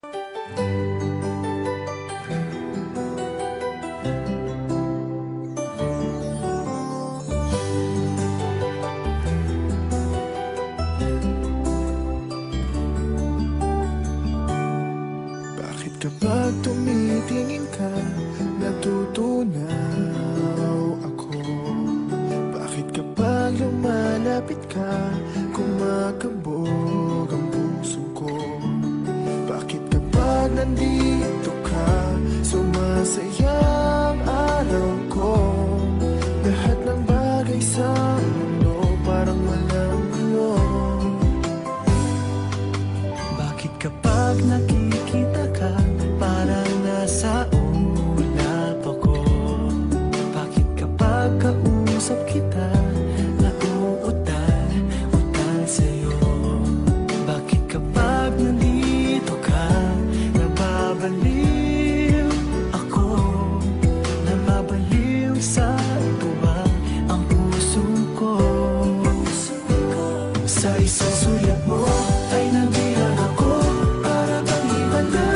Bakit kapag tumitingin ka, natutunaw ako? Bakit kapag lumalapit ka, kumakabog ang puso ko? Bakit kapag nandito ka, sumasaya ang araw ko? Lahat ng bagay sa mundo parang walang gulo. Bakit kapag nakikita ka, parang nasa ulap ako? Bakit kapag kausap kita, nauutal sa'yo? Bakit kapag nandito ka, nababaliw ako? Nababaliw sa tuwa ang puso ko. Sa isang sulat mo ay nabihag ako, para bang iba na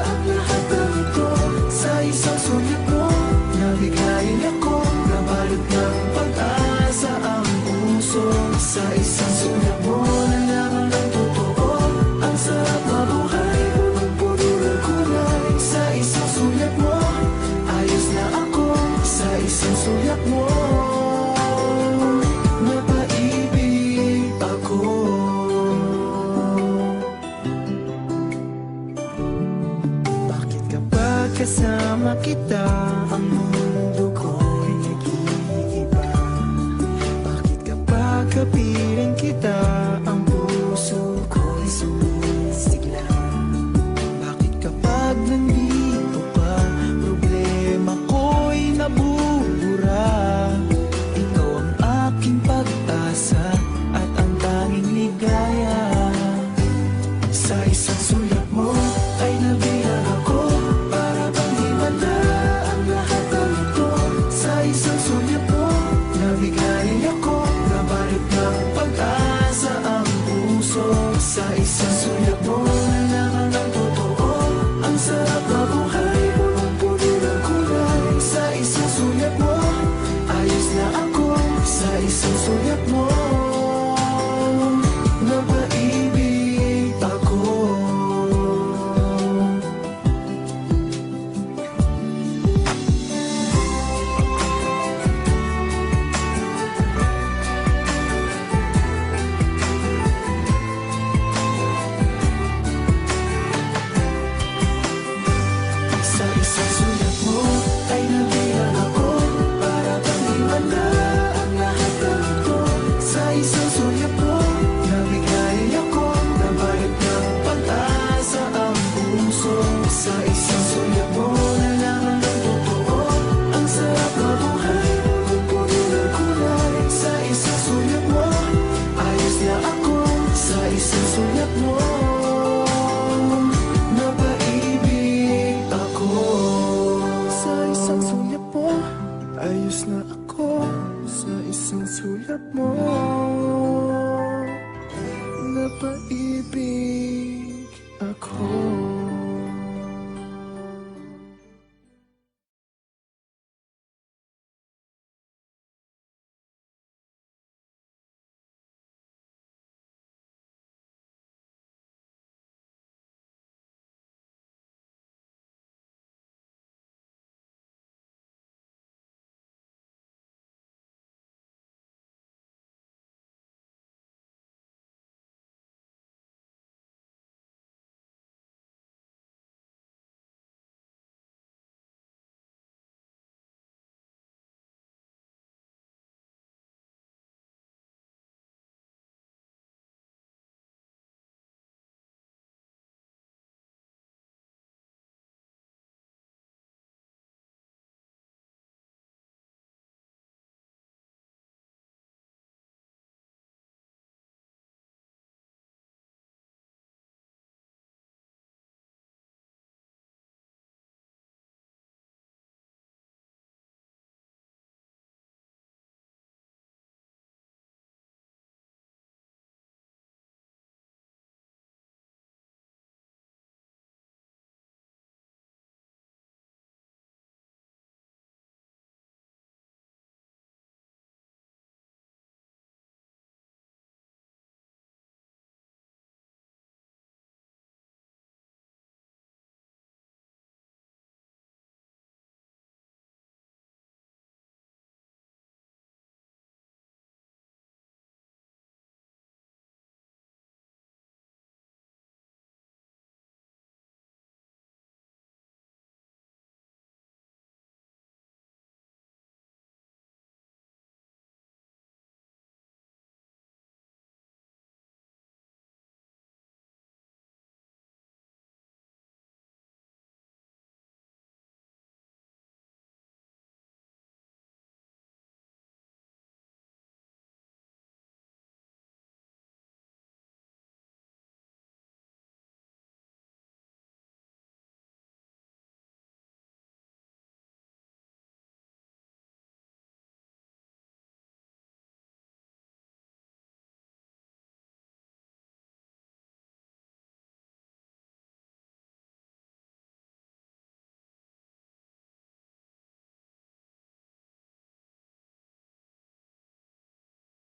ang lahat ng ito. Sa isang sulat mo, nabigayin ako, nabalot ng pag-asa ang puso. Sa isang sulat mo, nalaman ng totoo, ang sarap mabuhay, magpuro ng kulay. Sa isang sulat mo, ayos na ako. Sa isang sulat mo, napaibig ako. Bakit kapag kasama kita, ang mundo ko'y nag-iiba? Bakit kapag kapiling kita, ang puso ko'y sumisigla? Bakit kapag nandito